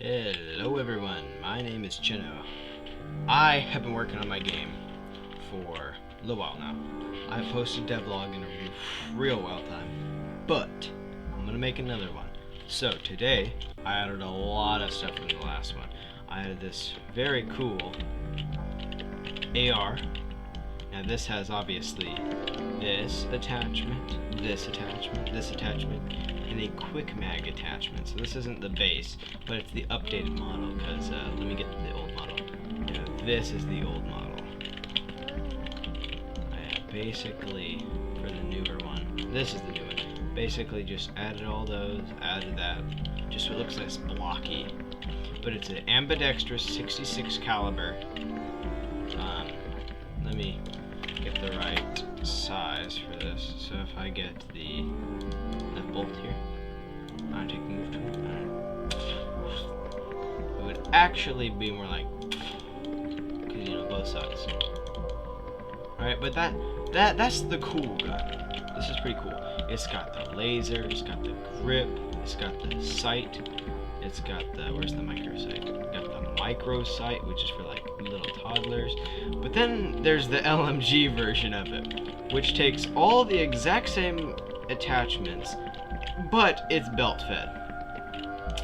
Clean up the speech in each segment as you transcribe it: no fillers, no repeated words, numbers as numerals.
Hello everyone, my name is Chino. I have been working on my game for a little while now. I've posted devlog in a real well time, but I'm gonna make another one. So today, I added a lot of stuff from the last one. I added this very cool AR. Now this has obviously this attachment, this attachment, this attachment, and a quick mag attachment. So this isn't the base, but it's the updated model, because let me get the old model. This is the old model. Basically, for the newer one, this is the new one. Basically just added all those, added that, just so it looks less blocky. But it's an ambidextrous 66 caliber. Let me get the right size for this. So if I get the bolt here, I take the move tool. It would actually be more like, because both sides. All right, but that's the cool gun. This is pretty cool. It's got the laser, it's got the grip, it's got the sight, it's got the where's the micro sight? It's got the micro sight, which is for like little toddlers. But then there's the LMG version of it, which takes all the exact same attachments, but it's belt fed.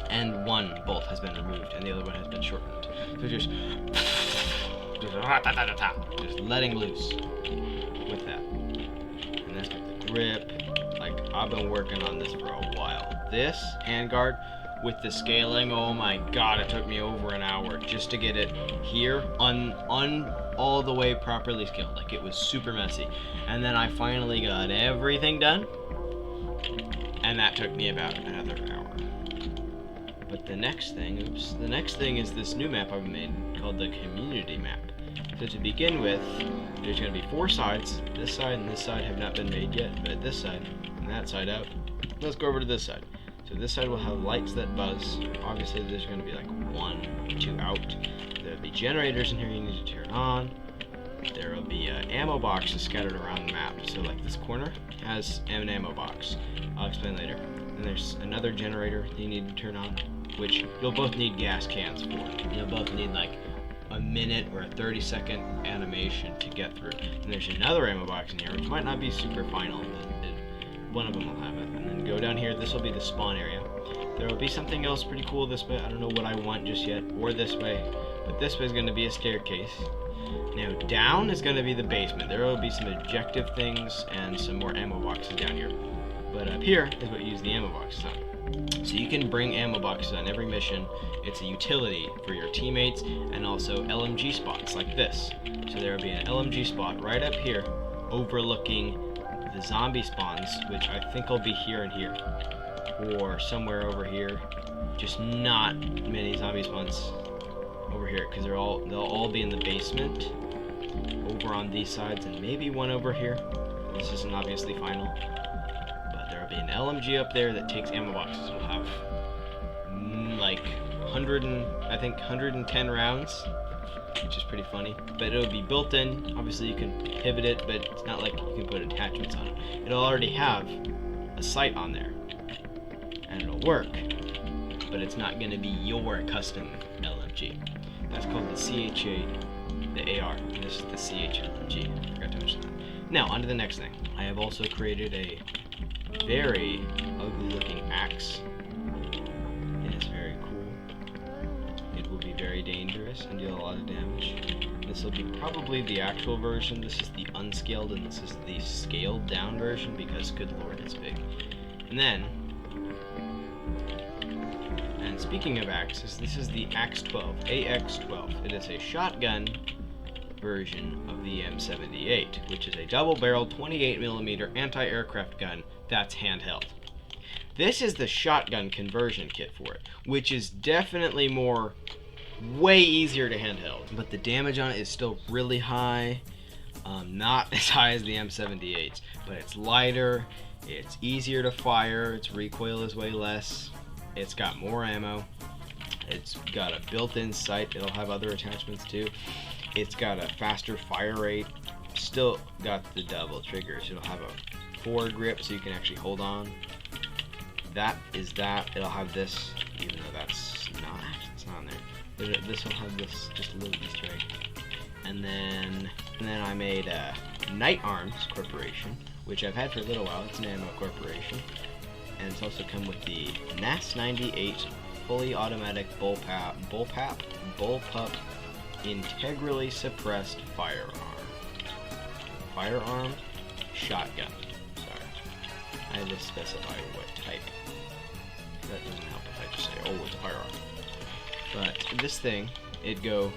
And one bolt has been removed and the other one has been shortened. So just letting loose with that. And that's got the grip. Like, I've been working on this for a while. This handguard with the scaling, oh my god, it took me over an hour just to get it here all the way properly scaled. Like, it was super messy. And then I finally got everything done, and that took me about another hour. But the next thing is this new map I've made called the community map. So to begin with, there's going to be 4 sides. This side and this side have not been made yet, but this side and that side out. Let's go over to this side. So this side will have lights that buzz. Obviously there's going to be like 1 or 2 out. There'll be generators in here you need to turn on. There will be ammo boxes scattered around the map. So like this corner has an ammo box. I'll explain later. Then there's another generator you need to turn on, which you'll both need gas cans for. You'll both need like a minute or a 30-second animation to get through. And there's another ammo box in here, which might not be super final, but one of them will have it. And then go down here, this will be the spawn area. There will be something else pretty cool this way. I don't know what I want just yet, or this way, but this way is going to be a staircase. Now down is going to be the basement. There will be some objective things and some more ammo boxes down here. But up here is what you use the ammo boxes on. So you can bring ammo boxes on every mission. It's a utility for your teammates, and also LMG spots like this. So there will be an LMG spot right up here overlooking the zombie spawns, which I think will be here and here, or somewhere over here. Just not many zombie spawns over here, because they'll all be in the basement over on these sides, and maybe one over here. This isn't obviously final. There will be an LMG up there that takes ammo boxes. It'll have like 110 rounds, which is pretty funny. But it'll be built in. Obviously you can pivot it, but it's not like you can put attachments on it. It'll already have a sight on there, and it'll work, but it's not going to be your custom LMG. That's called the CH8, the AR. And this is the CH LMG. I forgot to mention that. Now, on to the next thing. I have also created a very ugly looking axe. It is very cool. It will be very dangerous and deal a lot of damage. This will be probably the actual version. This is the unscaled, and this is the scaled down version, because good lord, it's big. And speaking of axes, this is the AX-12, AX-12. It is a shotgun version of the M78, which is a double-barreled 28mm anti-aircraft gun that's handheld. This is the shotgun conversion kit for it, which is definitely way easier to handheld, but the damage on it is still really high. Not as high as the M78's, but it's lighter, it's easier to fire, its recoil is way less, it's got more ammo, it's got a built-in sight, it'll have other attachments too. It's got a faster fire rate, still got the double triggers. It'll have a forward grip so you can actually hold on. That is that. It'll have this, even though that's not This will have this just a little Easter egg. And then I made a Night Arms Corporation, which I've had for a little while. It's an ammo corporation, and it's also come with the NAS 98 fully automatic bullpup integrally suppressed firearm shotgun. Sorry, I had to specify what type. That doesn't help if I just say, oh, it's a firearm. But this thing, it go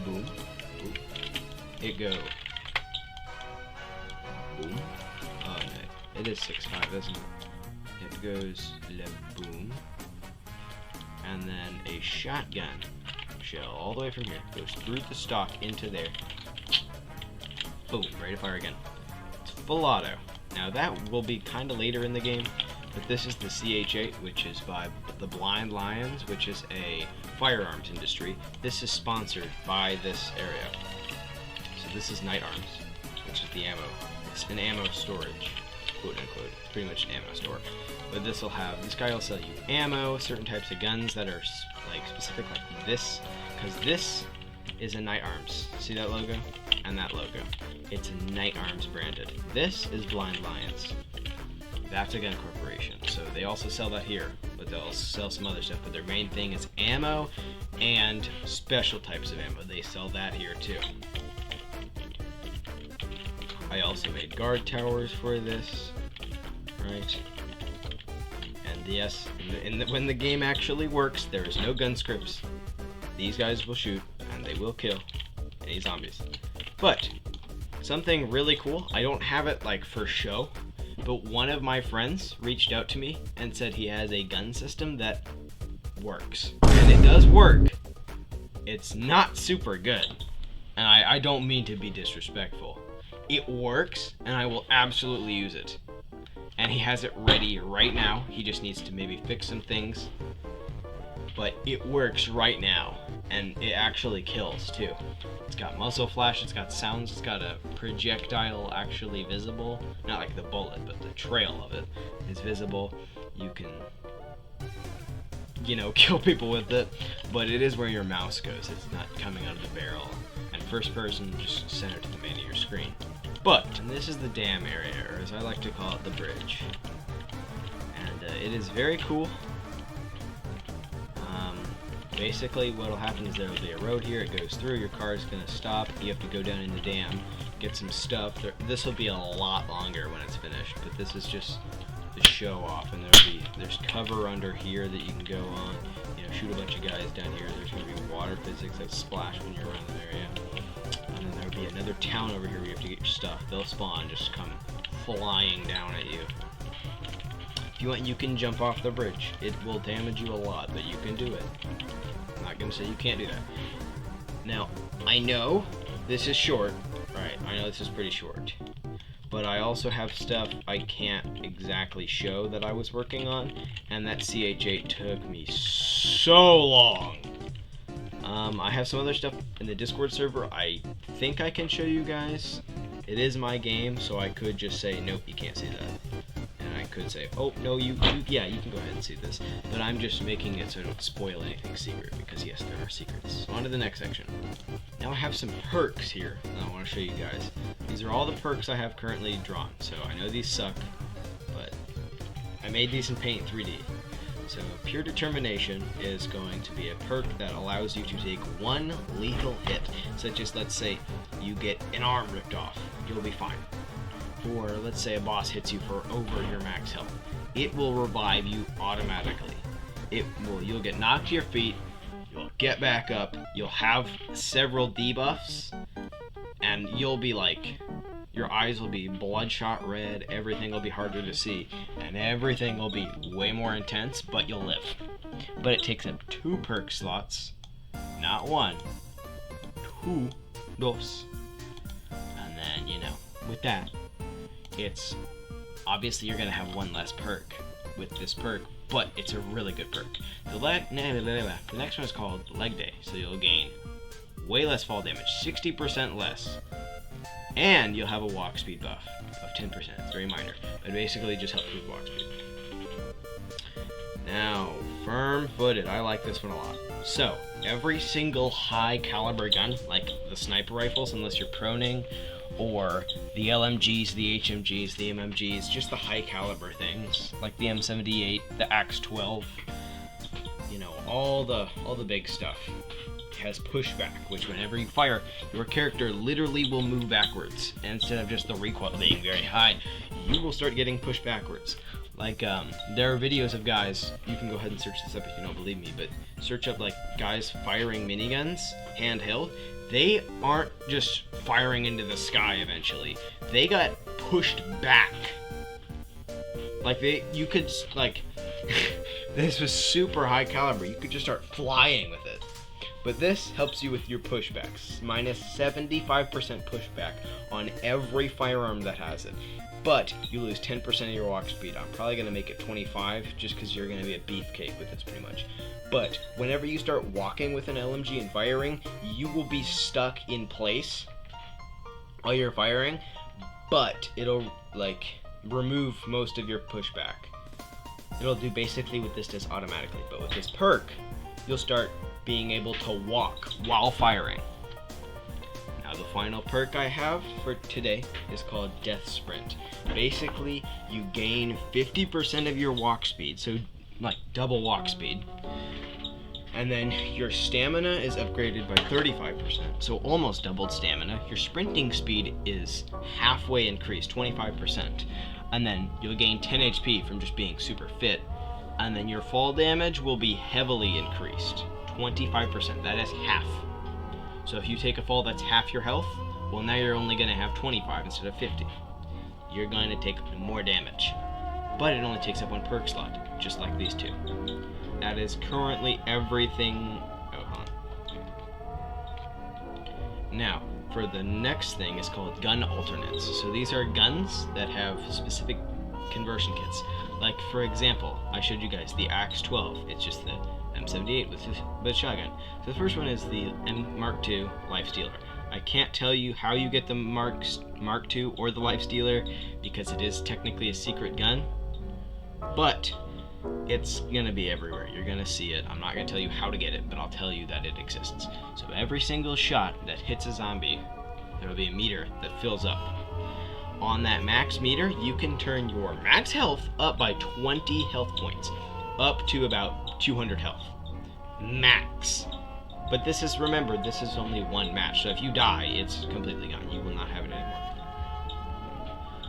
boom, boom. It go boom. Oh no, it is 6.5, isn't it? It goes le boom, and then a shotgun shell all the way from here goes through the stock into there. Boom, ready to fire again. It's full auto. Now that will be kind of later in the game, but this is the CH8, which is by the Blind Lions, which is a firearms industry. This is sponsored by this area. So this is Night Arms, which is the ammo. It's an ammo storage, quote unquote. It's pretty much an ammo store. But this guy will sell you ammo, certain types of guns that are like specific, like this, because this is a Night Arms. See that logo? And that logo. It's a Night Arms branded. This is Blind Lions. That's a gun corporation. So they also sell that here, but they'll sell some other stuff. But their main thing is ammo and special types of ammo. They sell that here too. I also made guard towers for this, right? And yes, when the game actually works, there is no gun scripts. These guys will shoot, and they will kill any zombies. But something really cool, I don't have it like for show, but one of my friends reached out to me and said he has a gun system that works. And it does work. It's not super good. And I don't mean to be disrespectful. It works, and I will absolutely use it. And he has it ready right now. He just needs to maybe fix some things. But it works right now, and it actually kills too. It's got muzzle flash, it's got sounds, it's got a projectile actually visible. Not like the bullet, but the trail of it is visible. You can, you know, kill people with it, but it is where your mouse goes. It's not coming out of the barrel. And first person, just center to the main of your screen. But, and this is the dam area, or as I like to call it, the bridge. And it is very cool. Basically, what will happen is there will be a road here. It goes through. Your car is going to stop. You have to go down in the dam, get some stuff. This will be a lot longer when it's finished, but this is just the show off. And there's cover under here that you can go on. You know, shoot a bunch of guys down here. There's going to be water physics that splash when you're around the area. And then there'll be another town over here where you have to get your stuff. They'll spawn, just come flying down at you. If you want, you can jump off the bridge. It will damage you a lot, but you can do it. I'm not going to say you can't do that. Now, I know this is short, right? I know this is pretty short. But I also have stuff I can't exactly show that I was working on, and that CH8 took me so long. I have some other stuff in the Discord server I think I can show you guys. It is my game, so I could just say, nope, you can't see that. I could say, oh, no, yeah, you can go ahead and see this. But I'm just making it so I don't spoil anything secret, because yes, there are secrets. So on to the next section. Now I have some perks here that I want to show you guys. These are all the perks I have currently drawn. So I know these suck, but I made these in Paint 3D. So Pure Determination is going to be a perk that allows you to take one lethal hit, such as, let's say, you get an arm ripped off. You'll be fine. Or let's say a boss hits you for over your max health. It will revive you automatically. You'll get knocked to your feet, you'll get back up, you'll have several debuffs, and you'll be like, your eyes will be bloodshot red, everything will be harder to see, and everything will be way more intense, but you'll live. But it takes up 2 perk slots, not 1, 2 dos. And then, you know, with that, it's obviously you're gonna have 1 less perk with this perk, but it's a really good perk. The next one is called Leg Day, so you'll gain way less fall damage, 60% less, and you'll have a walk speed buff of 10%. It's very minor, but basically just helps with walk speed. Now Firm-footed. I like this one a lot. So, every single high caliber gun, like the sniper rifles, unless you're proning, or the LMGs, the HMGs, the MMGs, just the high caliber things, like the M78, the Axe 12, you know, all the big stuff has pushback, which whenever you fire, your character literally will move backwards. And instead of just the recoil being very high, you will start getting pushed backwards. Like, there are videos of guys, you can go ahead and search this up if you don't believe me, but search up, like, guys firing miniguns, handheld. They aren't just firing into the sky eventually. They got pushed back. Like, you could, like, this was super high caliber. You could just start flying with it. But this helps you with your pushbacks. Minus 75% pushback on every firearm that has it. But you lose 10% of your walk speed. I'm probably going to make it 25 just because you're going to be a beefcake with this pretty much. But whenever you start walking with an LMG and firing, you will be stuck in place while you're firing, but it'll like remove most of your pushback. It'll do basically what this does automatically, but with this perk, you'll start being able to walk while firing. Now the final perk I have for today is called Death Sprint. Basically, you gain 50% of your walk speed, so like double walk speed. And then your stamina is upgraded by 35%, so almost doubled stamina. Your sprinting speed is halfway increased, 25%. And then you'll gain 10 HP from just being super fit. And then your fall damage will be heavily increased, 25%. That is half. So if you take a fall that's half your health, well, now you're only going to have 25 instead of 50. You're going to take more damage. But it only takes up one perk slot, just like these two. That is currently everything. Oh, hold on. Now, for the next thing is called gun alternates. So these are guns that have specific conversion kits. Like, for example, I showed you guys the Axe 12. It's just the M78 with a shotgun. So the first one is the Mark II Life Stealer. I can't tell you how you get the Mark II or the Life Stealer because it is technically a secret gun, but it's gonna be everywhere. You're gonna see it. I'm not gonna tell you how to get it, but I'll tell you that it exists. So every single shot that hits a zombie, there will be a meter that fills up. On that max meter, you can turn your max health up by 20 health points, up to about 200 health. Max. But this is, remember, this is only one match, so if you die, it's completely gone. You will not have it anymore.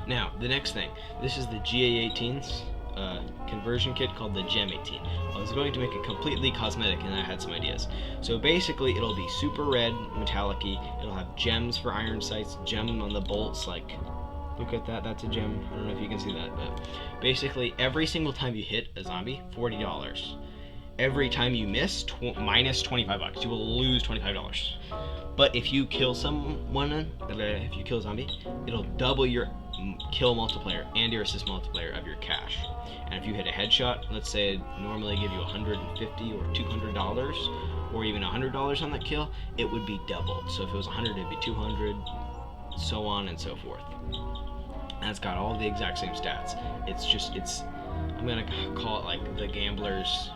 Now, the next thing. This is the GA18's conversion kit called the Gem 18. I was going to make it completely cosmetic, and I had some ideas. So basically, it'll be super red, metallic-y. It'll have gems for iron sights, gem on the bolts, like, look at that, that's a gem. I don't know if you can see that, but basically, every single time you hit a zombie, $40. Every time you miss, minus $25. You will lose $25. But if you kill someone, if you kill a zombie, it'll double your kill multiplier and your assist multiplier of your cash. And if you hit a headshot, let's say it normally give you $150 or $200, or even $100 on that kill, it would be doubled. So if it was 100, it'd be 200, so on and so forth. And it's got all the exact same stats. It's I'm gonna call it like the gambler's,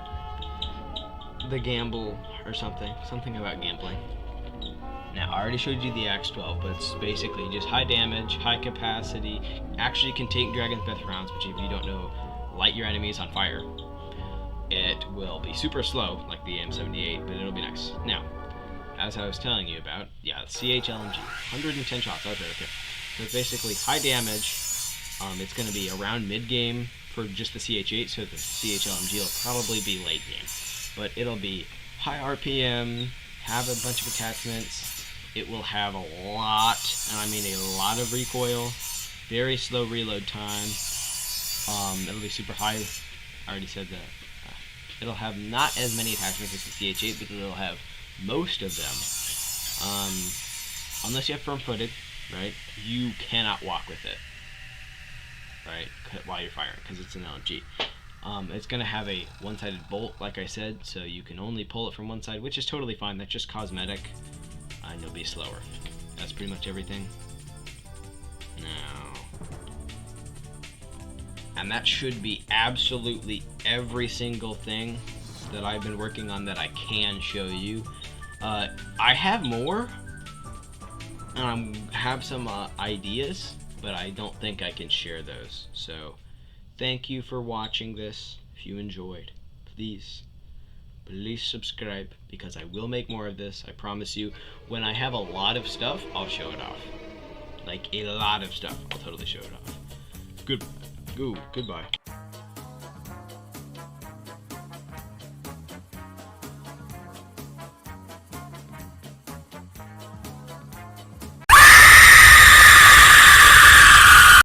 the gamble or something about gambling. Now, I already showed you the Axe 12, but it's basically just high damage, high capacity, actually can take Dragon's Breath rounds, which if you don't know, light your enemies on fire. It will be super slow, like the M78, but it'll be nice. Now, as I was telling you about, yeah, CHLMG, 110 shots, okay. So it's basically high damage. It's going to be around mid-game for just the CH8, so the CHLMG will probably be late game. But it'll be high RPM, have a bunch of attachments. It will have a lot, and I mean a lot of recoil, very slow reload time. It'll be super high. I already said that. It'll have not as many attachments as the CH8, but it'll have most of them. Unless you have firm-footed, right? You cannot walk with it, right? While you're firing, because it's an LMG. It's going to have a one-sided bolt, like I said, so you can only pull it from one side, which is totally fine. That's just cosmetic, and you'll be slower. That's pretty much everything. Now, and that should be absolutely every single thing that I've been working on that I can show you. I have more, and I have some ideas, but I don't think I can share those. So thank you for watching this. If you enjoyed, please subscribe, because I will make more of this. I promise you. When I have a lot of stuff, I'll show it off. Like a lot of stuff, I'll totally show it off. Goodbye.